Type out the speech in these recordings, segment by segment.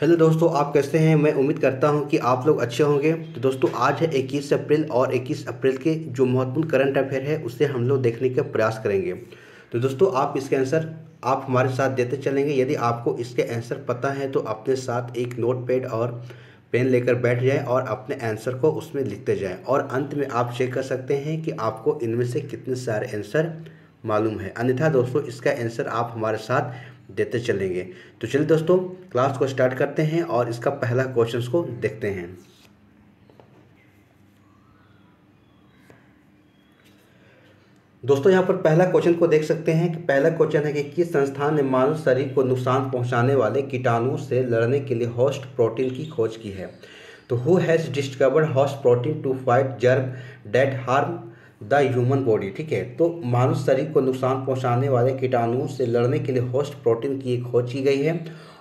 Hello दोस्तों, आप कैसे हैं। मैं उम्मीद करता हूं कि आप लोग अच्छे होंगे। तो दोस्तों आज है 21 अप्रैल और 21 अप्रैल के जो महत्वपूर्ण करंट अफेयर है उसे हम लोग देखने का प्रयास करेंगे। तो दोस्तों आप इसके आंसर आप हमारे साथ देते चलेंगे। यदि आपको इसके आंसर पता है तो अपने साथ एक नोट पैड और पेन लेकर बैठ जाएं और अपने आंसर को उसमें लिखते जाएं और अंत में आप चेक कर सकते हैं कि आपको इनमें से कितने सारे आंसर मालूम है। अन्यथा दोस्तों इसका आंसर आप हमारे साथ देते चलेंगे। तो चलिए दोस्तों क्लास को स्टार्ट करते हैं और इसका पहला क्वेश्चन को देखते हैं। दोस्तों यहाँ पर पहला क्वेश्चन को देख सकते हैं कि पहला क्वेश्चन है कि किस संस्थान ने मानव शरीर को नुकसान पहुंचाने वाले कीटाणुओं से लड़ने के लिए होस्ट प्रोटीन की खोज की है। तो who has discovered host protein to fight germ that harm the human body. ठीक है, तो मानव शरीर को नुकसान पहुंचाने वाले कीटाणुओं से लड़ने के लिए होस्ट प्रोटीन की खोज की गई है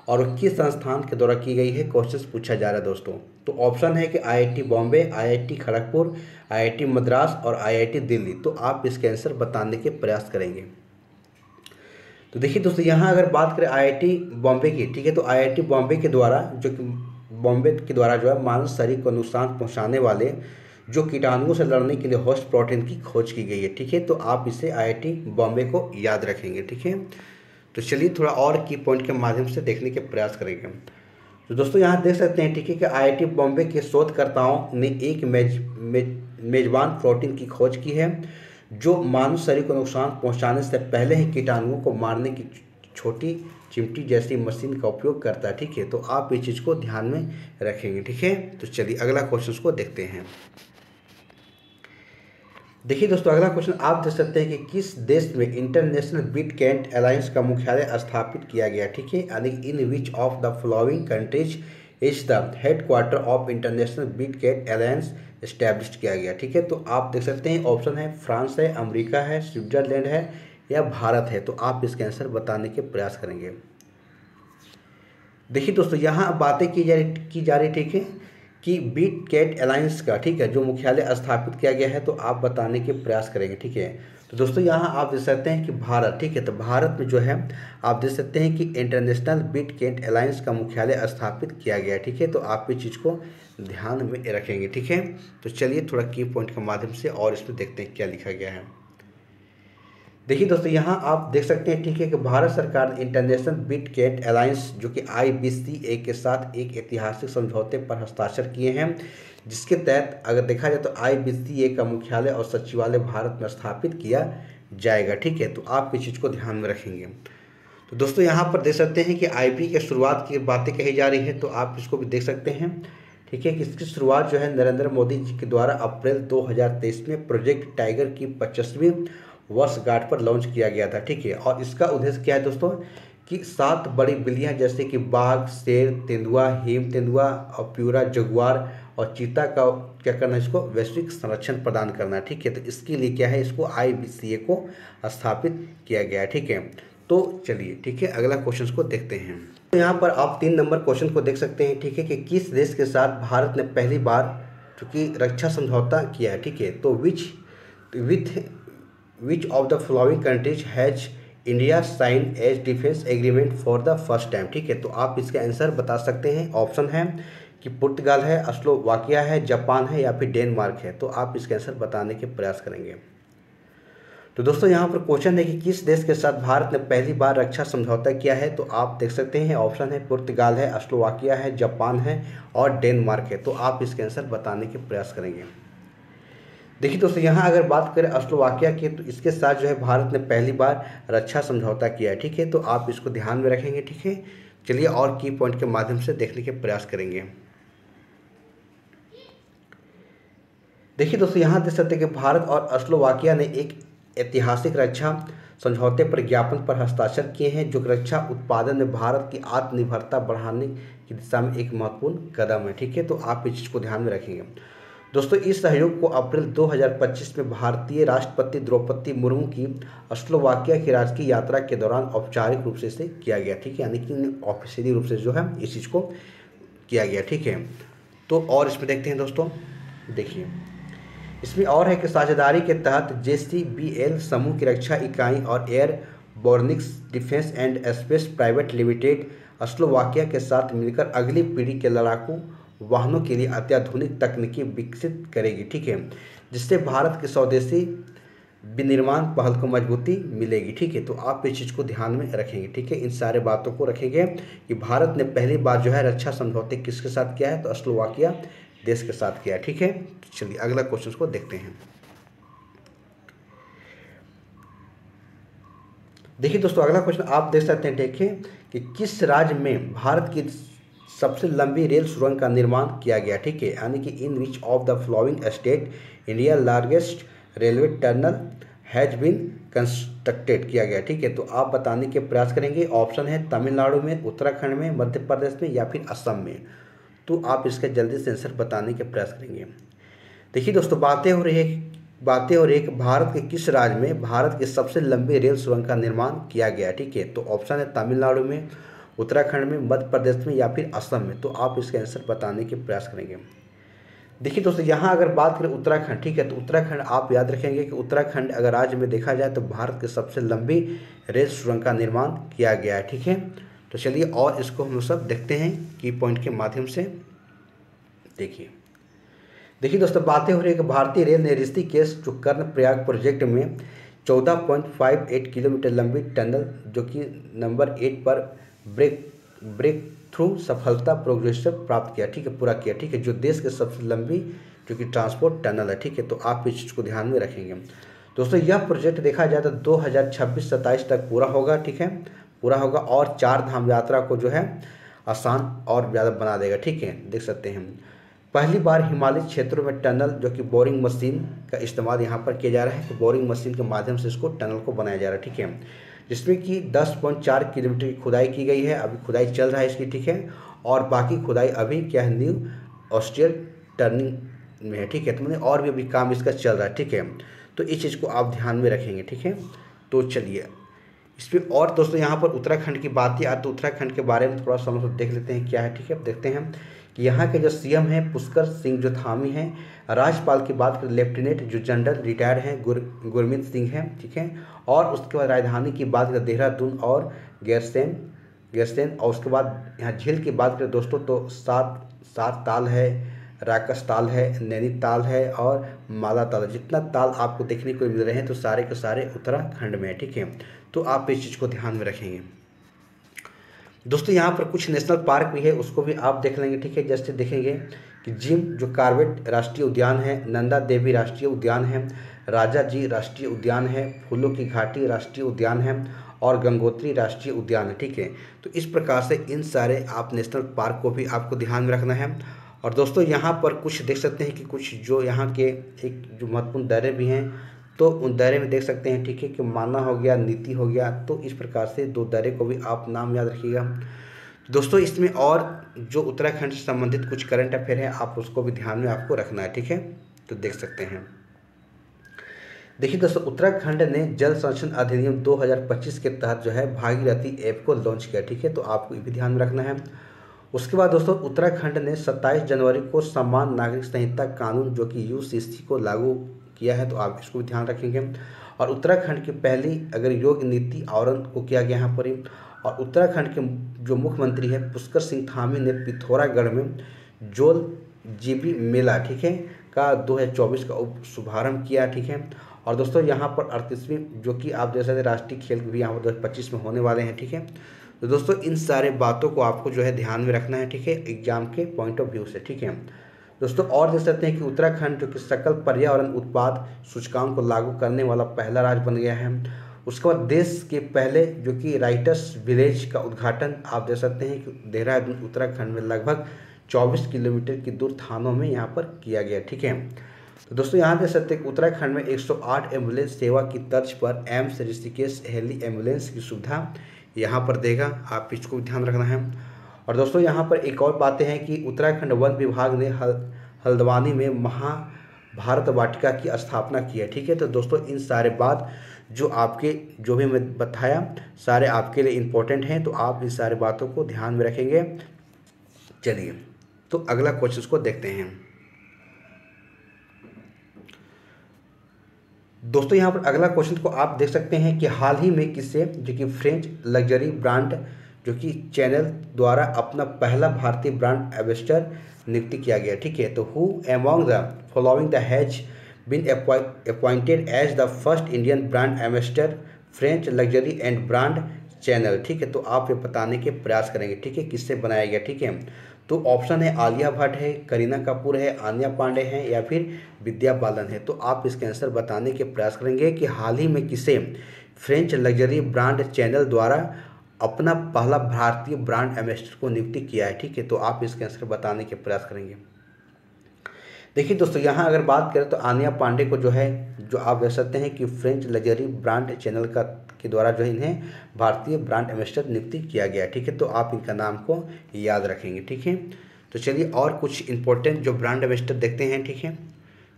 और किस संस्थान के द्वारा की गई है क्वेश्चन पूछा जा रहा है दोस्तों। तो ऑप्शन है कि IIT Bombay, IIT Kharagpur, IIT Madras और आईआईटी दिल्ली। तो आप इसके आंसर बताने के प्रयास करेंगे। तो देखिए दोस्तों यहाँ अगर बात करें आईआईटी बॉम्बे की, ठीक है, तो आईआईटी बॉम्बे के द्वारा बॉम्बे के द्वारा जो है मानव शरीर को नुकसान पहुँचाने वाले जो कीटाणुओं से लड़ने के लिए होस्ट प्रोटीन की खोज की गई है। ठीक है, तो आप इसे आईआईटी बॉम्बे को याद रखेंगे। ठीक है, तो चलिए थोड़ा और की पॉइंट के माध्यम से देखने के प्रयास करेंगे। तो दोस्तों यहाँ देख सकते हैं, ठीक है, कि आईआईटी बॉम्बे के शोधकर्ताओं ने एक मेजबान प्रोटीन की खोज की है जो मानव शरीर को नुकसान पहुँचाने से पहले ही कीटाणुओं को मारने की छोटी चिमटी जैसी मशीन का उपयोग करता है। ठीक है, तो आप इस चीज़ को ध्यान में रखेंगे। ठीक है, तो चलिए अगला क्वेश्चन को देखते हैं। देखिए दोस्तों अगला क्वेश्चन आप देख सकते हैं कि किस देश में इंटरनेशनल बीट कैंट अलायंस का मुख्यालय स्थापित किया गया। ठीक है, यानी in which of the following countries is the headquarter of international big cat alliance establish किया गया। ठीक है, तो आप देख सकते हैं ऑप्शन है फ्रांस है, अमेरिका है, स्विट्जरलैंड है या भारत है। तो आप इसके आंसर बताने के प्रयास करेंगे। देखिए दोस्तों यहाँ बातें की जा रही ठीक है कि बीट कैट अलायंस का, ठीक है, जो मुख्यालय स्थापित किया गया है। तो आप बताने के प्रयास करेंगे। ठीक है, तो दोस्तों यहाँ आप देख सकते हैं कि भारत, ठीक है, तो भारत में जो है आप देख सकते हैं कि इंटरनेशनल बीट कैट अलायंस का मुख्यालय स्थापित किया गया है। ठीक है, तो आप इस चीज़ को ध्यान में रखेंगे। ठीक है, तो चलिए थोड़ा की पॉइंट के माध्यम से और इसमें देखते हैं क्या लिखा गया है। देखिए दोस्तों यहाँ आप देख सकते हैं, ठीक है, कि भारत सरकार ने इंटरनेशनल बीट कैट अलायंस जो कि IBCA के साथ एक ऐतिहासिक समझौते पर हस्ताक्षर किए हैं, जिसके तहत अगर देखा जाए तो IBCA का मुख्यालय और सचिवालय भारत में स्थापित किया जाएगा। ठीक है, तो आप इस चीज़ को ध्यान में रखेंगे। तो दोस्तों यहाँ पर देख सकते हैं कि IB की शुरुआत की बातें कही जा रही है, तो आप इसको भी देख सकते हैं। ठीक है, कि इसकी शुरुआत जो है नरेंद्र मोदी जी के द्वारा अप्रैल 2023 में प्रोजेक्ट टाइगर की 25वीं वर्षगांठ पर लॉन्च किया गया था। ठीक है, और इसका उद्देश्य क्या है दोस्तों कि 7 बड़ी बिल्लियां जैसे कि बाघ, शेर, तेंदुआ, हिम तेंदुआ और प्यूरा जगुआर और चीता का क्या करना है, इसको वैश्विक संरक्षण प्रदान करना है। ठीक है, तो इसके लिए क्या है, इसको IBCA को स्थापित किया गया है। ठीक है, तो चलिए ठीक है अगला क्वेश्चन को देखते हैं। तो यहाँ पर आप 3 नंबर क्वेश्चन को देख सकते हैं। ठीक है, कि किस देश के साथ भारत ने पहली बार चूँकि रक्षा समझौता किया है। ठीक है, तो which of the following countries has India sign as defence agreement for the first time. ठीक है, तो आप इसके आंसर बता सकते हैं। ऑप्शन है कि पुर्तगाल है, स्लोवाकिया है, जापान है या फिर डेनमार्क है। तो आप इसके आंसर बताने के प्रयास करेंगे। तो दोस्तों यहाँ पर क्वेश्चन है कि किस देश के साथ भारत ने पहली बार रक्षा समझौता किया है। तो आप देख सकते हैं ऑप्शन है पुर्तगाल है, स्लोवाकिया है, जापान है और डेनमार्क है। तो आप इसके आंसर बताने के प्रयास करेंगे। देखिए दोस्तों यहाँ अगर बात करें स्लोवाकिया की, तो इसके साथ जो है भारत ने पहली बार रक्षा समझौता किया है। ठीक है, तो आप इसको ध्यान में रखेंगे। ठीक है, चलिए और की पॉइंट के माध्यम से देखने के प्रयास करेंगे। देखिए दोस्तों यहाँ देख सकते हैं कि भारत और स्लोवाकिया ने एक ऐतिहासिक रक्षा समझौते पर ज्ञापन पर हस्ताक्षर किए हैं जो रक्षा उत्पादन में भारत की आत्मनिर्भरता बढ़ाने की दिशा में एक महत्वपूर्ण कदम है। ठीक है, तो आप इस चीज़ को ध्यान में रखेंगे। दोस्तों इस सहयोग को अप्रैल 2025 में भारतीय राष्ट्रपति द्रौपदी मुर्मू की स्लोवाकिया की राजकीय यात्रा के दौरान औपचारिक रूप से इसे किया गया। ठीक है, यानी कि ऑफिशियली रूप से जो है इस चीज़ को किया गया। ठीक है, तो और इसमें देखते हैं दोस्तों, देखिए इसमें और है कि साझेदारी के तहत JCBL समूह की रक्षा इकाई और Airbornics defence and space private limited Slovakia के साथ मिलकर अगली पीढ़ी के लड़ाकू वाहनों के लिए अत्याधुनिक तकनीकी विकसित करेगी, ठीक है, जिससे भारत के स्वदेशी विनिर्माण पहल को मजबूती मिलेगी, ठीक है। तो आप इस चीज़ को ध्यान में रखेंगे, ठीक है, इन सारे बातों को रखेंगे कि भारत ने पहली बार जो है रक्षा समझौते किसके साथ किया है, तो स्लोवाकिया देश के साथ किया है, ठीक है। चलिए अगला क्वेश्चन को देखते हैं। देखिए दोस्तों, अगला क्वेश्चन आप देख सकते हैं, देखिए कि किस राज्य में भारत की सबसे लंबी रेल सुरंग का निर्माण किया गया, ठीक है, यानी कि in which of the following state India largest railway tunnel has been constructed किया गया, ठीक है। तो आप बताने के प्रयास करेंगे। ऑप्शन है तमिलनाडु में, उत्तराखंड में, मध्य प्रदेश में या फिर असम में। तो आप इसका जल्दी से आंसर बताने के प्रयास करेंगे। देखिए दोस्तों, बातें हो रही है कि भारत के किस राज्य में भारत की सबसे लंबी रेल सुरंग का निर्माण किया गया, ठीक है। तो ऑप्शन है तमिलनाडु में, उत्तराखंड में, मध्य प्रदेश में या फिर असम में। तो आप इसका आंसर बताने के प्रयास करेंगे। देखिए दोस्तों, यहाँ अगर बात करें उत्तराखंड, ठीक है, तो उत्तराखंड आप याद रखेंगे कि उत्तराखंड अगर राज्य में देखा जाए तो भारत की सबसे लंबी रेल सुरंग का निर्माण किया गया है, ठीक है। तो चलिए और इसको हम सब देखते हैं की पॉइंट के माध्यम से। देखिए दोस्तों, बातें हो रही है कि भारतीय रेल ने ऋषिकेश जो कर्णप्रयाग प्रोजेक्ट में 14.58 किलोमीटर लंबी टनल जो कि नंबर 8 पर ब्रेक थ्रू सफलता प्रोग्रेस प्राप्त किया, ठीक है, पूरा किया, ठीक है, जो देश के सबसे लंबी जो कि ट्रांसपोर्ट टनल है, ठीक है। तो आप इस चीज़ को ध्यान में रखेंगे। दोस्तों, यह प्रोजेक्ट देखा जाए तो 2026-27 तक पूरा होगा, ठीक है, पूरा होगा और 4 धाम यात्रा को जो है आसान और ज़्यादा बना देगा, ठीक है। देख सकते हैं पहली बार हिमालयी क्षेत्रों में टनल जो कि बोरिंग मशीन का इस्तेमाल यहाँ पर किया जा रहा है। तो बोरिंग मशीन के माध्यम से इसको टनल को बनाया जा रहा है, ठीक है, जिसमें कि 10.4 किलोमीटर की खुदाई की गई है। अभी खुदाई चल रहा है इसकी, ठीक है, और बाकी खुदाई अभी क्या है न्यू ऑस्ट्रियल टर्निंग में है, ठीक है। तो मैंने और भी अभी काम इसका चल रहा है, ठीक है। तो इस चीज़ को आप ध्यान में रखेंगे, ठीक है। तो चलिए इस पर और दोस्तों यहाँ पर उत्तराखंड की बात आती तो उत्तराखंड के बारे में थोड़ा सा हम देख लेते हैं क्या है, ठीक है। देखते हैं कि यहाँ के जो सीएम हैं पुष्कर सिंह जो धामी हैं। राज्यपाल की बात करें लेफ्टिनेंट जो जनरल रिटायर्ड हैं गुरमीत सिंह हैं, ठीक है। और उसके बाद राजधानी की बात करें देहरादून और गैरसैंण और उसके बाद यहाँ झील की बात करें दोस्तों तो सात ताल है, राकस ताल है, नैनीताल है और माला ताल है। जितना ताल आपको देखने को मिल रहे हैं तो सारे के सारे उत्तराखंड में है, ठीक है। तो आप इस चीज़ को ध्यान में रखेंगे। दोस्तों, यहाँ पर कुछ नेशनल पार्क भी है, उसको भी आप देख लेंगे, ठीक है। जैसे देखेंगे कि जिम जो कार्बेट राष्ट्रीय उद्यान है, नंदा देवी राष्ट्रीय उद्यान है, राजा जी राष्ट्रीय उद्यान है, फूलों की घाटी राष्ट्रीय उद्यान है और गंगोत्री राष्ट्रीय उद्यान है, ठीक है। तो इस प्रकार से इन सारे आप नेशनल पार्क को भी आपको ध्यान में रखना है। और दोस्तों, यहाँ पर कुछ देख सकते हैं कि कुछ जो यहाँ के एक जो महत्वपूर्ण दायरे भी हैं तो उन दायरे में देख सकते हैं, ठीक है, कि माना हो गया, नीति हो गया। तो इस प्रकार से 2 दायरे को भी आप नाम याद रखिएगा। दोस्तों, इसमें और जो उत्तराखंड से संबंधित कुछ करंट अफेयर है आप उसको भी ध्यान में आपको रखना है, ठीक है। तो देख सकते हैं। देखिए दोस्तों, उत्तराखंड ने जल संरक्षण अधिनियम 2025 के तहत जो है भागीरथी ऐप को लॉन्च किया, ठीक है। तो आपको ये भी ध्यान में रखना है। उसके बाद दोस्तों, उत्तराखंड ने 27 जनवरी को समान नागरिक संहिता कानून जो कि यूसीसी को लागू किया है। तो आप इसको भी ध्यान रखेंगे। और उत्तराखंड की पहली अगर योग नीति आवरण को किया गया यहाँ पर ही। और उत्तराखंड के जो मुख्यमंत्री है पुष्कर सिंह धामी ने पिथौरागढ़ में जोल जीबी मेला, ठीक है, का 2024 का शुभारंभ किया, ठीक है। और दोस्तों, यहाँ पर 38वीं जो कि आप जैसे राष्ट्रीय खेल भी यहाँ पर 2025 में होने वाले हैं, ठीक है। तो दोस्तों, इन सारे बातों को आपको जो है ध्यान में रखना है, ठीक है, एग्जाम के पॉइंट ऑफ व्यू से, ठीक है। दोस्तों, और देख सकते हैं कि उत्तराखंड जो कि सकल पर्यावरण उत्पाद सूचकांक को लागू करने वाला पहला राज्य बन गया है। उसके बाद देश के पहले जो कि राइटर्स विलेज का उद्घाटन आप देख सकते हैं कि देहरादून उत्तराखंड में लगभग 24 किलोमीटर की दूर थानों में यहाँ पर किया गया, ठीक है। तो दोस्तों, यहाँ देख सकते हैं कि उत्तराखंड में 108 एम्बुलेंस सेवा की तर्ज पर एम्स ऋषिकेश हेली एम्बुलेंस की सुविधा यहाँ पर देगा। आप इसको भी ध्यान रखना है। और दोस्तों, यहाँ पर एक और बातें हैं कि उत्तराखंड वन विभाग ने हल्द्वानी में महाभारत वाटिका की स्थापना की है, ठीक है। तो दोस्तों, इन सारे बात जो भी मैं बताया सारे आपके लिए इम्पोर्टेंट हैं। तो आप इन सारे बातों को ध्यान में रखेंगे। चलिए तो अगला क्वेश्चन को देखते हैं। दोस्तों, यहाँ पर अगला क्वेश्चन को आप देख सकते हैं कि हाल ही में किसे जो कि फ्रेंच लग्जरी ब्रांड जो कि चैनल द्वारा अपना पहला भारतीय ब्रांड एम्बेसडर नियुक्त किया गया। ठीक है, तो who among the following the has been appointed as the first Indian brand ambassador French luxury and brand Chanel. ठीक है, तो आप ये बताने के प्रयास करेंगे। ठीक है, किससे बनाया गया। ठीक है, तो ऑप्शन है आलिया भट्ट है, करीना कपूर है, आन्या पांडे है या फिर विद्या बालन है। तो आप इसके आंसर बताने के प्रयास करेंगे कि हाल ही में किसे फ्रेंच लग्जरी ब्रांड चैनल द्वारा अपना पहला भारतीय ब्रांड एम्बेसडर को नियुक्त किया है। ठीक है, तो आप इसके आंसर बताने के प्रयास करेंगे। देखिए दोस्तों, यहाँ अगर बात करें तो आन्या पांडे को जो है, जो आप कह सकते हैं कि फ्रेंच लग्जरी ब्रांड चैनल का के द्वारा जो है इन्हें भारतीय ब्रांड एम्बेसडर नियुक्त किया गया। ठीक है, तो आप इनका नाम को याद रखेंगे। ठीक है, तो चलिए और कुछ इंपॉर्टेंट जो ब्रांड एम्बेसडर देखते हैं। ठीक है,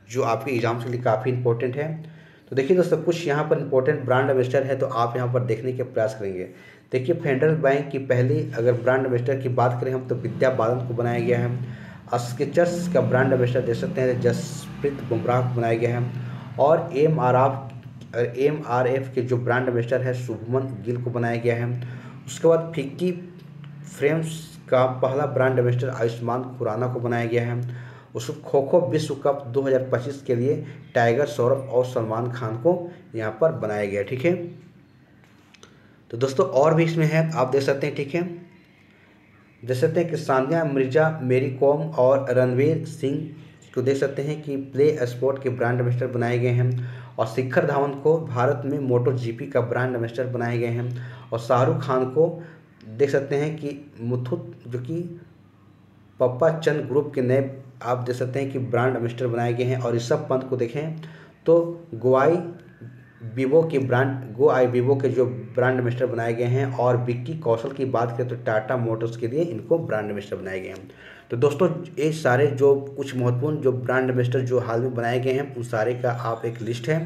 जो आपके एग्जाम्स के लिए काफ़ी इंपॉर्टेंट है। तो देखिए दोस्तों, कुछ यहाँ पर इंपॉर्टेंट ब्रांड एम्बेसडर है, तो आप यहाँ पर देखने के प्रयास करेंगे। देखिए, फेडरल बैंक की पहली अगर ब्रांड एम्बेसडर की बात करें हम, तो विद्या बालन को बनाया गया है। स्केचर्स का ब्रांड एम्बेसडर देख सकते हैं जसप्रीत बुमराह को बनाया गया है। और MRF के जो ब्रांड एम्बेसडर है शुभमन गिल को बनाया गया है। उसके बाद फिक्की फ्रेम्स का पहला ब्रांड एम्बेसडर आयुष्मान खुराना को बनाया गया है। उसको खो खो विश्व कप 2025 के लिए टाइगर श्रॉफ और सलमान खान को यहाँ पर बनाया गया। ठीक है, तो दोस्तों और भी इसमें है, आप देख सकते हैं। ठीक है, देख सकते हैं कि सानिया मिर्जा, मेरी कॉम और रणवीर सिंह को देख सकते हैं कि प्ले स्पोर्ट के ब्रांड एम्बेसडर बनाए गए हैं। और शिखर धवन को भारत में मोटो GP का ब्रांड एम्बेसडर बनाए गए हैं। और शाहरुख खान को देख सकते हैं कि मुथुट, जो कि पप्पा चंद ग्रुप के नए आप देख सकते हैं कि ब्रांड एम्बेसडर बनाए गए हैं। और ऋषभ पंत को देखें तो गो आई बीबो के जो ब्रांड एम्बेसडर बनाए गए हैं। और विक्की कौशल की बात करें तो टाटा मोटर्स के लिए इनको ब्रांड एम्बेसडर बनाए गए हैं। तो दोस्तों, ये सारे जो कुछ महत्वपूर्ण जो ब्रांड एम्बेसडर जो हाल में बनाए गए हैं उन सारे का आप एक लिस्ट है,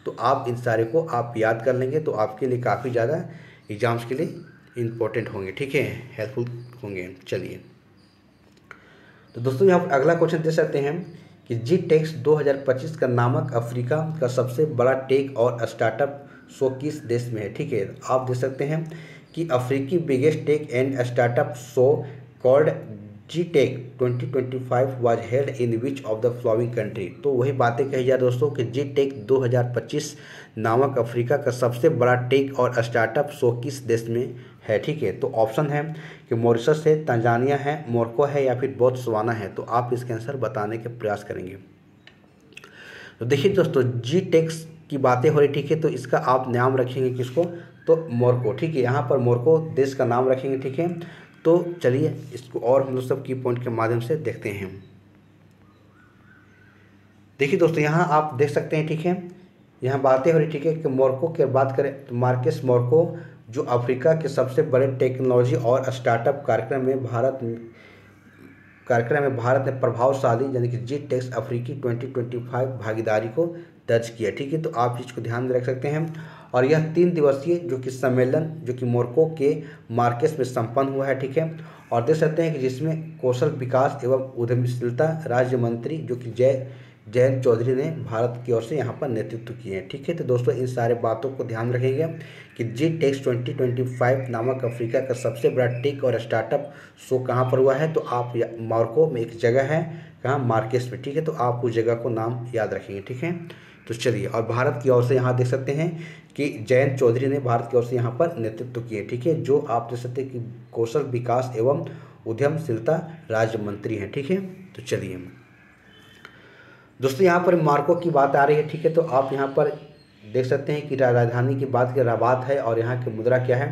तो आप इन सारे को आप याद कर लेंगे, तो आपके लिए काफ़ी ज़्यादा एग्जाम्स के लिए इम्पोर्टेंट होंगे। ठीक है, हेल्पफुल होंगे। चलिए, तो दोस्तों यहाँ अगला क्वेश्चन दे सकते हैं कि GTEX 2025 का नामक अफ्रीका का सबसे बड़ा टेक और स्टार्टअप शो किस देश में है। ठीक है, आप देख सकते हैं कि अफ्रीकी biggest tech and startup show called GTEC 2025 was held in which of the following country. तो वही बातें कही जा दोस्तों कि GTEC 2025 नामक अफ्रीका का सबसे बड़ा टेक और स्टार्टअप शो किस देश में है। ठीक है, तो ऑप्शन है कि मॉरिशस है, तंजानिया है, मोरक्को है या फिर बोत्सवाना है। तो आप इसके आंसर बताने के प्रयास करेंगे। तो देखिए दोस्तों, GTEC की बातें हो रही। ठीक है, तो इसका आप नाम रखेंगे किसको, तो मोरक्को। ठीक है, यहाँ पर मोरक्को देश का नाम रखेंगे। ठीक है, तो चलिए इसको और हम लोग सब की पॉइंट के माध्यम से देखते हैं। देखिए दोस्तों, यहाँ आप देख सकते हैं। ठीक है, यहाँ बातें हो रही। ठीक है, कि मोरक्को की बात करें तो मार्केस मोरक्को जो अफ्रीका के सबसे बड़े टेक्नोलॉजी और स्टार्टअप कार्यक्रम में भारत ने प्रभावशाली यानी कि GTEC अफ्रीकी 2025 भागीदारी को दर्ज किया। ठीक है, तो आप चीज़ को ध्यान में रख सकते हैं। और यह 3 दिवसीय जो कि सम्मेलन जो कि मोरक्को के मार्केस में संपन्न हुआ है। ठीक है, और देख सकते हैं कि जिसमें कौशल विकास एवं उद्यमशीलता राज्य मंत्री जो कि जयंत चौधरी ने भारत की ओर से यहाँ पर नेतृत्व किए हैं। ठीक है, तो दोस्तों इन सारे बातों को ध्यान रखेंगे कि GTEC 2025 नामक अफ्रीका का सबसे बड़ा टेक और स्टार्टअप शो कहाँ पर हुआ है, तो आप मोरक्को में एक जगह है कहाँ, मार्केस में। ठीक है, तो आप उस जगह को नाम याद रखेंगे। ठीक है, तो चलिए, और भारत की ओर से यहाँ देख सकते हैं कि जयंत चौधरी ने भारत की ओर से यहाँ पर नेतृत्व किए। ठीक है, जो आप देख सकते हैं कि कौशल विकास एवं उद्यमशीलता राज्य मंत्री हैं। ठीक है, तो चलिए दोस्तों, यहाँ पर मार्को की बात आ रही है। ठीक है, तो आप यहाँ पर देख सकते हैं कि राजधानी की बात की रबात है और यहाँ की मुद्रा क्या है,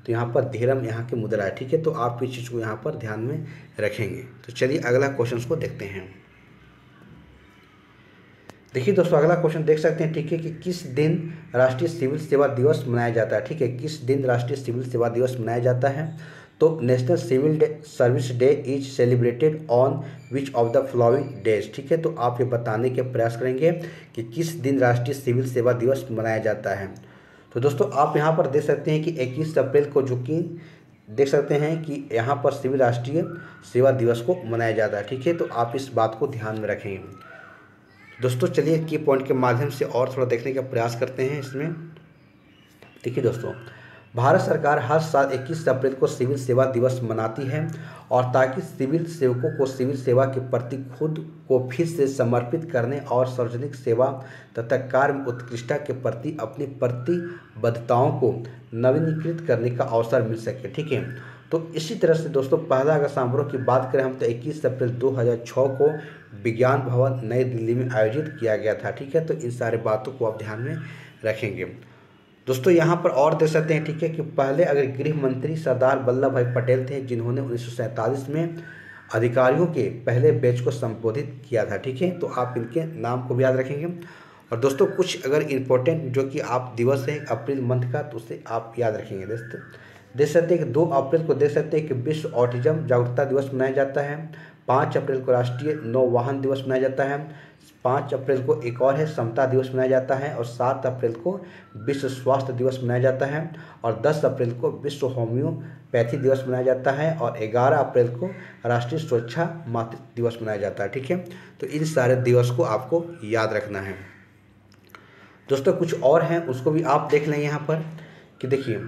तो यहाँ पर दिरहम यहाँ की मुद्रा है। ठीक है, तो आप इस चीज़ को यहाँ पर ध्यान में रखेंगे। तो चलिए अगला क्वेश्चन को देखते हैं। देखिए दोस्तों, अगला क्वेश्चन देख सकते हैं। ठीक है, कि किस दिन राष्ट्रीय सिविल सेवा दिवस मनाया जाता है। ठीक है, किस दिन राष्ट्रीय सिविल सेवा दिवस मनाया जाता है, तो national civil service day is celebrated on which of the following days. ठीक है, तो आप ये बताने के प्रयास करेंगे कि किस दिन राष्ट्रीय सिविल सेवा दिवस मनाया जाता है। तो दोस्तों आप यहाँ पर देख सकते हैं कि 21 अप्रैल को जो कि देख सकते हैं कि यहाँ पर सिविल राष्ट्रीय सेवा दिवस को मनाया जाता है। ठीक है, तो आप इस बात को ध्यान में रखेंगे। दोस्तों चलिए की पॉइंट के माध्यम से और थोड़ा देखने का प्रयास करते हैं इसमें। देखिए दोस्तों, भारत सरकार हर साल 21 अप्रैल को सिविल सेवा दिवस मनाती है और ताकि सिविल सेवकों को सिविल सेवा के प्रति खुद को फिर से समर्पित करने और सार्वजनिक सेवा तथा कार्य में उत्कृष्टता के प्रति अपनी प्रतिबद्धताओं को नवीनीकृत करने का अवसर मिल सके। ठीक है, तो इसी तरह से दोस्तों 1 अगस्त समारोह की बात करें हम तो 21 अप्रैल 2006 को विज्ञान भवन नई दिल्ली में आयोजित किया गया था। ठीक है, तो इन सारे बातों को आप ध्यान में रखेंगे। दोस्तों यहाँ पर और देख सकते हैं, ठीक है, कि पहले अगर गृह मंत्री सरदार वल्लभ भाई पटेल थे जिन्होंने 1947 में अधिकारियों के पहले बैच को संबोधित किया था। ठीक है, तो आप इनके नाम को भी याद रखेंगे। और दोस्तों कुछ अगर इम्पोर्टेंट जो कि आप दिवस है अप्रैल मंथ का, तो उसे आप याद रखेंगे। दोस्तों देख सकते हैं कि 2 अप्रैल को देख सकते हैं कि विश्व ऑटिज्म जागरूकता दिवस मनाया जाता है। 5 अप्रैल को राष्ट्रीय नौवहन दिवस मनाया जाता है। 5 अप्रैल को एक और है समता दिवस मनाया जाता है। और 7 अप्रैल को विश्व स्वास्थ्य दिवस मनाया जाता है। और 10 अप्रैल को विश्व होम्योपैथी दिवस मनाया जाता है। और 11 अप्रैल को राष्ट्रीय सुरक्षा मातृत्व दिवस मनाया जाता है। ठीक है, तो इन सारे दिवस को आपको याद रखना है। दोस्तों कुछ और हैं उसको भी आप देख लें यहाँ पर कि देखिए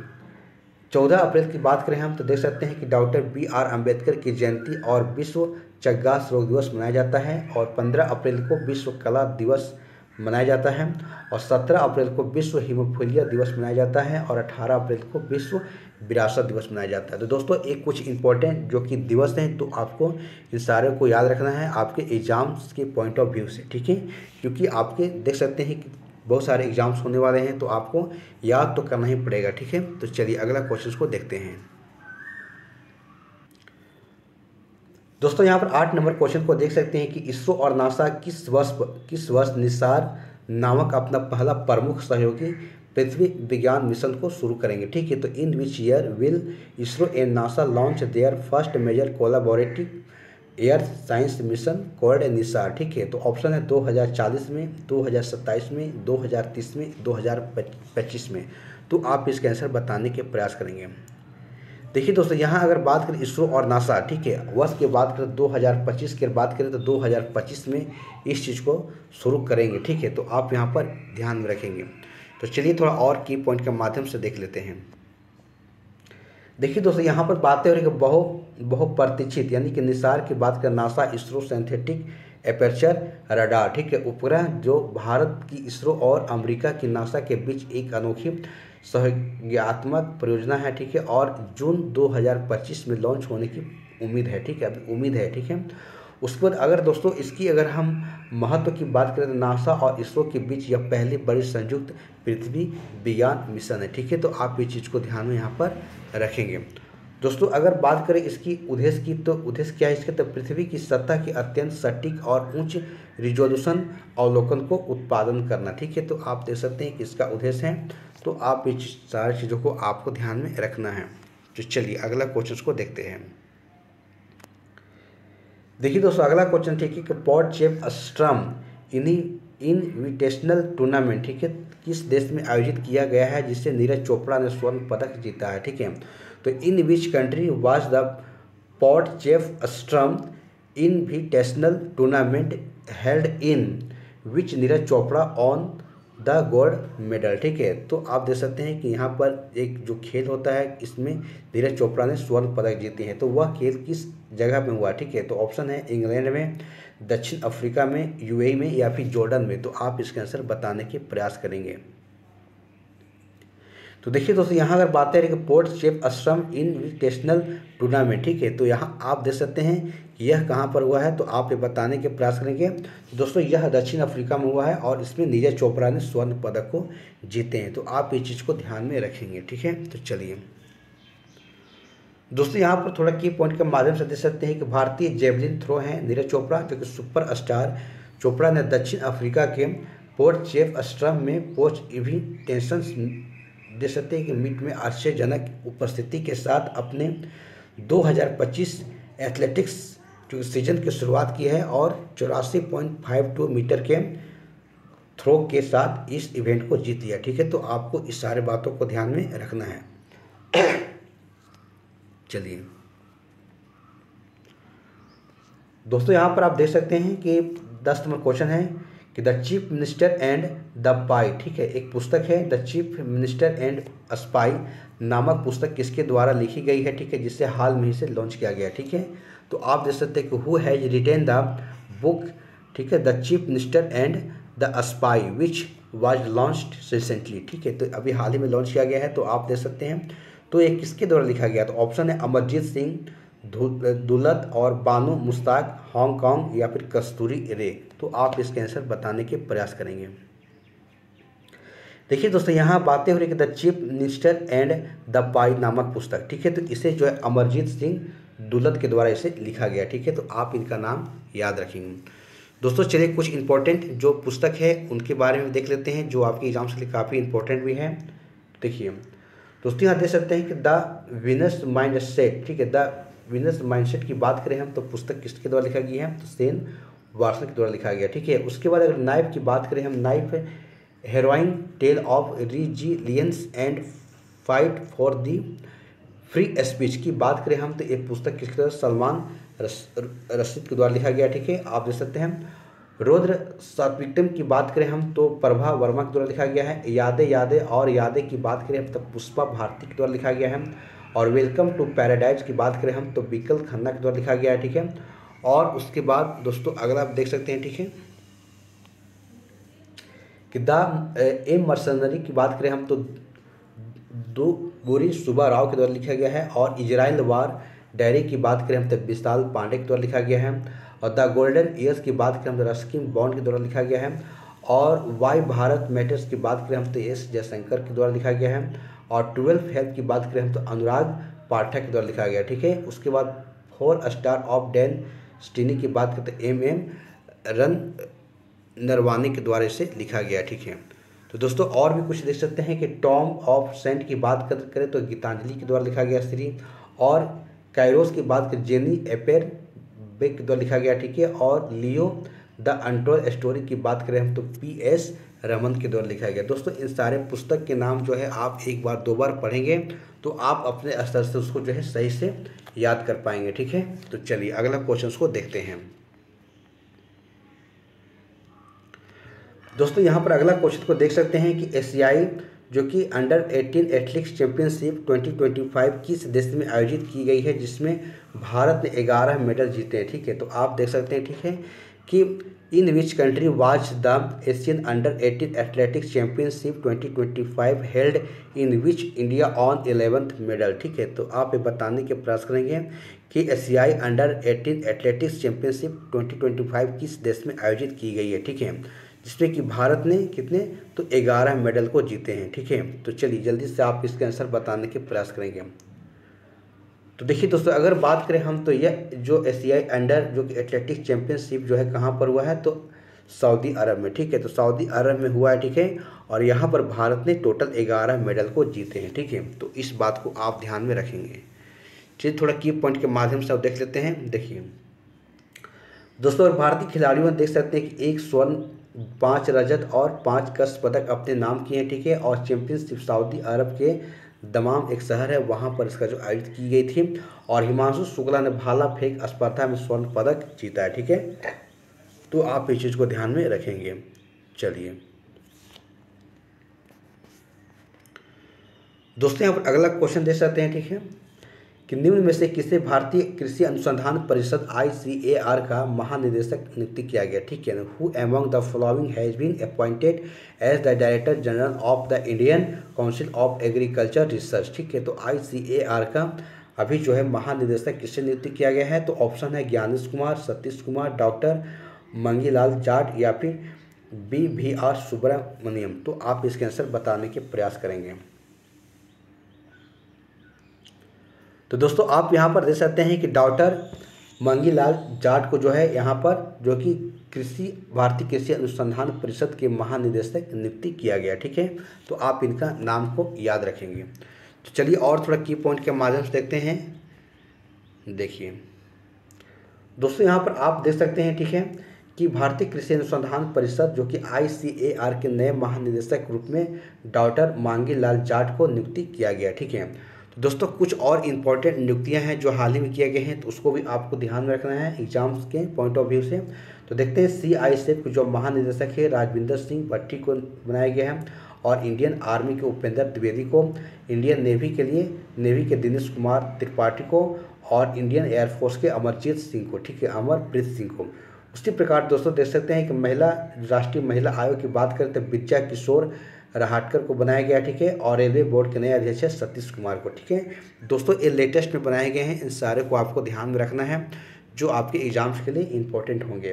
14 अप्रैल की बात करें हम तो देख सकते हैं कि डॉक्टर BR अम्बेडकर की जयंती और विश्व चग्गास रोग दिवस मनाया जाता है। और 15 अप्रैल को विश्व कला दिवस मनाया जाता है। और 17 अप्रैल को विश्व हीमोफीलिया दिवस मनाया जाता है। और 18 अप्रैल को विश्व विरासत दिवस मनाया जाता है। तो दोस्तों एक कुछ इंपॉर्टेंट जो कि दिवस हैं तो आपको इन सारे को याद रखना है आपके एग्जाम्स के पॉइंट ऑफ व्यू से। ठीक है, क्योंकि आपके देख सकते हैं कि बहुत सारे एग्जाम्स होने वाले हैं तो आपको याद तो करना ही पड़ेगा। ठीक है, तो चलिए अगला क्वेश्चन को देखते हैं। दोस्तों यहाँ पर 8 नंबर क्वेश्चन को देख सकते हैं कि इसरो और नासा किस वर्ष निसार नामक अपना पहला प्रमुख सहयोगी पृथ्वी विज्ञान मिशन को शुरू करेंगे। ठीक है, तो in which year will ISRO and NASA launch their first major collaborative earth science mission called NISAR. ठीक है, तो ऑप्शन है 2040 में, 2027 में, 2030 में, 2025 में। तो आप इसका आंसर बताने के प्रयास करेंगे। देखिए दोस्तों यहाँ अगर बात करें इसरो और नासा, ठीक है, वर्ष की बात करें 2025 की बात करें तो 2025 में इस चीज़ को शुरू करेंगे। ठीक है, तो आप यहाँ पर ध्यान में रखेंगे। तो चलिए थोड़ा और की पॉइंट के माध्यम से देख लेते हैं। देखिए दोस्तों यहाँ पर बातें हो रही कि बहुप्रतीक्षित यानी कि निसार की बात करें NASA ISRO synthetic aperture radar. ठीक है, उपग्रह जो भारत की इसरो और अमेरिका की नासा के बीच एक अनोखी सहयोगात्मक परियोजना है। ठीक है, और जून 2025 में लॉन्च होने की उम्मीद है। ठीक है, अभी उम्मीद है। ठीक है, उस पर अगर दोस्तों इसकी अगर हम महत्व की बात करें तो नासा और इसरो के बीच यह पहली बड़ी संयुक्त पृथ्वी विज्ञान मिशन है। ठीक है, तो आप इस चीज़ को ध्यान में यहाँ पर रखेंगे। दोस्तों अगर बात करें इसकी उद्देश्य की तो उद्देश्य क्या है इसके, तो पृथ्वी की सतह की अत्यंत सटीक और उच्च रिजोल्यूशन अवलोकन को उत्पादन करना। ठीक है, तो आप देख सकते हैं कि इसका उद्देश्य है। तो आप इस सारी चीज़ों को आपको ध्यान में रखना है। तो चलिए अगला क्वेश्चन को देखते हैं। देखिए दोस्तों अगला क्वेश्चन, ठीक है, कि पोर्टचेफस्ट्रम इनविटेशनल टूर्नामेंट, ठीक है, किस देश में आयोजित किया गया है जिससे नीरज चोपड़ा ने स्वर्ण पदक जीता है। ठीक है, तो in which country was the Potchefstroom invitational tournament held in which Neeraj Chopra won the gold medal. ठीक है, तो आप देख सकते हैं कि यहाँ पर एक जो खेल होता है इसमें नीरज चोपड़ा ने स्वर्ण पदक जीते हैं। तो वह खेल किस जगह में हुआ। ठीक है, तो ऑप्शन है इंग्लैंड में, दक्षिण अफ्रीका में, यूएई में या फिर जॉर्डन में। तो आप इसका आंसर बताने के प्रयास करेंगे। तो देखिए दोस्तों यहाँ अगर बात करें कि पोर्टचेफस्ट्रम इनविटेशनल टूर्नामेंट, ठीक है, तो यहाँ आप देख सकते हैं कि यह कहाँ पर हुआ है। तो आप ये बताने के प्रयास करेंगे। तो दोस्तों यह दक्षिण अफ्रीका में हुआ है और इसमें नीरज चोपड़ा ने स्वर्ण पदक को जीते हैं। तो आप ये चीज़ को ध्यान में रखेंगे। ठीक है, तो चलिए दोस्तों यहाँ पर थोड़ा की पॉइंट के माध्यम से देख सकते हैं कि भारतीय जेवलिन थ्रो हैं नीरज चोपड़ा, जो कि सुपर स्टार चोपड़ा ने दक्षिण अफ्रीका के पोर्टचेफस्ट्रम में पोस्ट इवेंट्स देख सकते हैं कि मीट में आश्चर्यजनक उपस्थिति के साथ अपने 2025 एथलेटिक्स जो सीजन की शुरुआत की है और 84.52 मीटर के थ्रो के साथ इस इवेंट को जीत लिया। ठीक है, तो आपको इस सारे बातों को ध्यान में रखना है। चलिए दोस्तों यहाँ पर आप देख सकते हैं कि 10 नंबर क्वेश्चन है कि the chief minister and the spy, ठीक है, एक पुस्तक है the chief minister and spy नामक पुस्तक किसके द्वारा लिखी गई है, ठीक है, जिसे हाल में ही से लॉन्च किया गया, ठीक है। तो आप देख सकते हैं कि who has retain the book, ठीक है, the chief minister and the spy which was launched recently, ठीक है, तो अभी हाल ही में लॉन्च किया गया है। तो आप देख सकते हैं तो ये किसके द्वारा लिखा गया, तो ऑप्शन है अमरजीत सिंह दुलत और बानो मुश्ताक, हांगकांग या फिर कस्तूरी रे। तो आप इसके आंसर बताने के प्रयास करेंगे। देखिए दोस्तों यहाँ बातें हो रही कि the chief minister and the spy नामक पुस्तक, ठीक है, तो इसे जो है अमरजीत सिंह दुलत के द्वारा इसे लिखा गया, ठीक है, तो आप इनका नाम याद रखेंगे। दोस्तों चलिए कुछ इंपॉर्टेंट जो पुस्तक है उनके बारे में देख लेते हैं जो आपके एग्जाम के लिए काफ़ी इंपॉर्टेंट भी है। देखिए दोस्तों यहाँ देख सकते हैं कि द विनस माइंड सेट, ठीक है, द विनस माइंडसेट की बात करें हम तो पुस्तक किसके द्वारा लिखा गया है, तो सेन वार्सन के द्वारा लिखा गया, ठीक है। उसके बाद अगर नाइफ की बात करें हम, knife heroine tale of resilience and fight for the free speech की बात करें हम तो ये पुस्तक किसके द्वारा, सलमान रशीद के द्वारा लिखा गया, ठीक है, आप देख सकते हैं। रुद्र सात्विकम की बात करें हम तो प्रभा वर्मा के द्वारा लिखा गया है। यादें यादें और यादें की बात करें हम तो पुष्पा भारती के द्वारा लिखा गया है। और वेलकम टू पैराडाइज की बात करें हम तो बिकल खन्ना के द्वारा लिखा गया है, ठीक है। और उसके बाद दोस्तों अगला आप देख सकते हैं, ठीक है, कि द एम मर्सनरी की बात करें हम तो दो गोरी सुब्बा राव के द्वारा लिखा गया है। और इजराइल वार डायरी की बात करें हम तो विशाल पांडे के द्वारा लिखा गया है। और द गोल्डन ईयर्स की बात करें हम तो रस्किन बॉन्ड के द्वारा लिखा गया है। और वाई भारत मैटर्स की बात करें हम तो एस जयशंकर के द्वारा लिखा गया है। और 12 हेल्थ की बात करें हम तो अनुराग पाठक के द्वारा लिखा गया, ठीक है। उसके बाद 4 स्टार ऑफ डैन स्टीनी की बात करते MM रन नरवानी के द्वारा इसे लिखा गया, ठीक है। तो दोस्तों और भी कुछ देख सकते हैं कि टॉम ऑफ सेंट की बात करें तो गीतांजलि के द्वारा लिखा गया श्री। और कायरोस की बात करें जेनी एपेर बेक के द्वारा लिखा गया, ठीक है। और लियो द अनटोल्ड स्टोरी की बात करें हम तो PS रमन के द्वारा लिखा गया। दोस्तों इन सारे पुस्तक के नाम जो है आप एक बार दो बार पढ़ेंगे तो आप अपने स्तर से उसको जो है सही से याद कर पाएंगे, ठीक है। तो चलिए अगला क्वेश्चन को देखते हैं। दोस्तों यहाँ पर अगला क्वेश्चन को देख सकते हैं कि एशियाई जो कि अंडर 18 एथलेटिक्स चैंपियनशिप 2025 किस देश में आयोजित की गई है जिसमें भारत ने 11 मेडल जीते हैं, ठीक है। तो आप देख सकते हैं, ठीक है, कि in which country was the Asian under 18 athletics championship 2025 held in which India won 11th medal, ठीक है। तो आप ये बताने के प्रयास करेंगे कि एशियाई अंडर 18 एथलेटिक्स चैंपियनशिप 2025 किस देश में आयोजित की गई है, ठीक है, जिसमें कि भारत ने कितने तो 11 मेडल को जीते हैं, ठीक है। तो चलिए जल्दी से आप इसके आंसर बताने के प्रयास करेंगे। तो देखिए दोस्तों अगर बात करें हम तो यह जो एशियाई अंडर जो कि एथलेटिक्स चैंपियनशिप जो है कहाँ पर हुआ है तो सऊदी अरब में, ठीक है। तो सऊदी अरब में हुआ है, ठीक है। और यहाँ पर भारत ने टोटल 11 मेडल को जीते हैं, ठीक है। तो इस बात को आप ध्यान में रखेंगे। चलिए थोड़ा की पॉइंट के माध्यम से आप देख लेते हैं। देखिए दोस्तों और भारतीय खिलाड़ियों देख सकते हैं कि 1 स्वर्ण 5 रजत और 5 कांस्य पदक अपने नाम किए हैं, ठीक है। और चैंपियनशिप सऊदी अरब के दमाम एक शहर है वहाँ पर इसका जो आयोजित की गई थी। और हिमांशु शुक्ला ने भाला फेंक स्पर्धा में स्वर्ण पदक जीता है, ठीक है। तो आप इस चीज़ को ध्यान में रखेंगे। चलिए दोस्तों यहाँ पर अगला क्वेश्चन देख सकते हैं, ठीक है, कि निम्न में से किसे भारतीय कृषि अनुसंधान परिषद ICAR का महानिदेशक नियुक्त किया गया, ठीक है। Who among the following has been appointed as the director general of the Indian Council of Agriculture Research, ठीक है। तो ICAR का अभी जो है महानिदेशक किससे नियुक्त किया गया है तो ऑप्शन है ज्ञानेश कुमार, सतीश कुमार, डॉक्टर मंगीलाल जाट या फिर BVR सुब्रमण्यम। तो आप इसके आंसर बताने के प्रयास करेंगे। तो दोस्तों आप यहाँ पर देख सकते हैं कि डॉक्टर मंगीलाल जाट को जो है यहाँ पर जो कि भारतीय कृषि अनुसंधान परिषद के महानिदेशक नियुक्ति किया गया, ठीक है। तो आप इनका नाम को याद रखेंगे। तो चलिए और थोड़ा की पॉइंट के माध्यम से देखते हैं। देखिए दोस्तों यहाँ पर आप देख सकते हैं, ठीक है, कि भारतीय कृषि अनुसंधान परिषद जो कि ICAR के नए महानिदेशक रूप में डॉक्टर मांगीलाल जाट को नियुक्ति किया गया, ठीक है। तो दोस्तों कुछ और इम्पॉर्टेंट नियुक्तियां हैं जो हाल ही में किए गए हैं, तो उसको भी आपको ध्यान में रखना है एग्जाम्स के पॉइंट ऑफ व्यू से। तो देखते हैं CISF जो महानिदेशक है राजविंदर सिंह भट्टी को बनाया गया है, और इंडियन आर्मी के उपेंद्र द्विवेदी को, इंडियन नेवी के लिए नेवी के दिनेश कुमार त्रिपाठी को, और इंडियन एयरफोर्स के अमरजीत सिंह को, ठीक है, अमरप्रीत सिंह को। उसी प्रकार दोस्तों देख सकते हैं कि महिला राष्ट्रीय महिला आयोग की बात करें तो विद्या किशोर रहाटकर को बनाया गया, ठीक है, और रेलवे बोर्ड के नए अध्यक्ष है सतीश कुमार को, ठीक है। दोस्तों ये लेटेस्ट में बनाए गए हैं, इन सारे को आपको ध्यान में रखना है जो आपके एग्जाम्स के लिए इंपॉर्टेंट होंगे।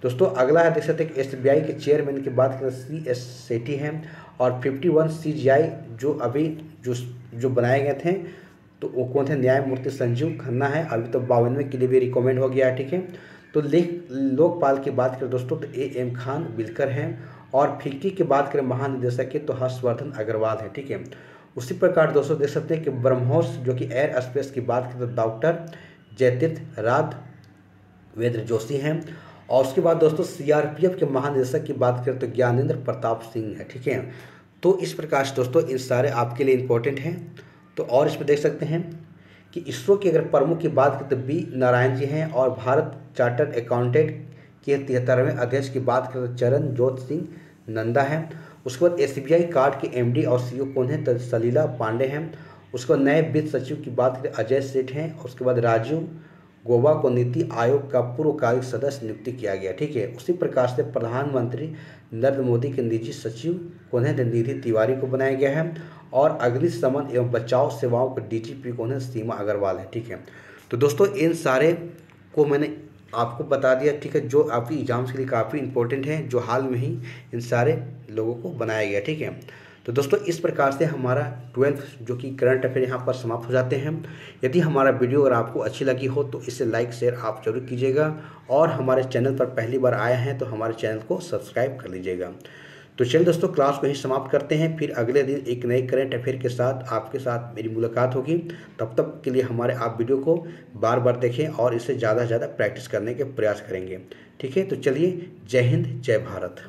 दोस्तों अगला है देख सकते हैं कि SBI के चेयरमैन की बात करें CS सेठी हैं, और 51 CGI जो अभी जो बनाए गए थे तो वो कौन थे, न्यायमूर्ति संजीव खन्ना है, अभी तो 52वें के लिए भी रिकमेंड हो गया है, ठीक है। तो लोकपाल की बात करें दोस्तों तो AM खान बिलकर हैं, और फिक्की की बात करें महानिदेशक के तो हर्षवर्धन अग्रवाल है, ठीक है। उसी प्रकार दोस्तों देख सकते हैं कि ब्रह्मोस जो कि एयर स्पेस की बात करें तो डॉक्टर जयतीर्थ राघवेंद्र जोशी हैं, और उसके बाद दोस्तों CRPF के महानिदेशक की बात करें तो ज्ञानेंद्र प्रताप सिंह है, ठीक है। तो इस प्रकार से दोस्तों इन सारे आपके लिए इंपॉर्टेंट हैं। तो और इसमें देख सकते हैं कि इसरो के अगर प्रमुख की बात करें तो B नारायण जी हैं, और भारत चार्टर्ड अकाउंटेंट के 73वें अध्यक्ष की बात करें तो चरण जोत सिंह नंदा है। उसके बाद SBI कार्ड के MD और CEO कौन है तो सलीला पांडे हैं। उसके बाद नए वित्त सचिव की बात करें अजय सेठ हैं, और उसके बाद राजीव गोवा को नीति आयोग का पूर्वकालिक सदस्य नियुक्त किया गया, ठीक है। उसी प्रकार से प्रधानमंत्री नरेंद्र मोदी के निजी सचिव कौन है निधि तिवारी को बनाया गया है, और अग्निशमन एवं बचाव सेवाओं के DGP कौन है सीमा अग्रवाल है, ठीक है। तो दोस्तों इन सारे को मैंने आपको बता दिया, ठीक है, जो आपकी एग्जाम्स के लिए काफ़ी इंपॉर्टेंट है, जो हाल में ही इन सारे लोगों को बनाया गया, ठीक है। तो दोस्तों इस प्रकार से हमारा 12th जो कि करंट अफेयर यहाँ पर समाप्त हो जाते हैं। यदि हमारा वीडियो अगर आपको अच्छी लगी हो तो इसे लाइक शेयर आप जरूर कीजिएगा, और हमारे चैनल पर पहली बार आए हैं तो हमारे चैनल को सब्सक्राइब कर लीजिएगा। तो चलिए दोस्तों क्लास को यहीं समाप्त करते हैं, फिर अगले दिन एक नए करंट अफेयर के साथ आपके साथ मेरी मुलाकात होगी। तब तक के लिए हमारे आप वीडियो को बार बार देखें और इसे ज़्यादा से ज़्यादा प्रैक्टिस करने के प्रयास करेंगे, ठीक है। तो चलिए जय हिंद जय भारत।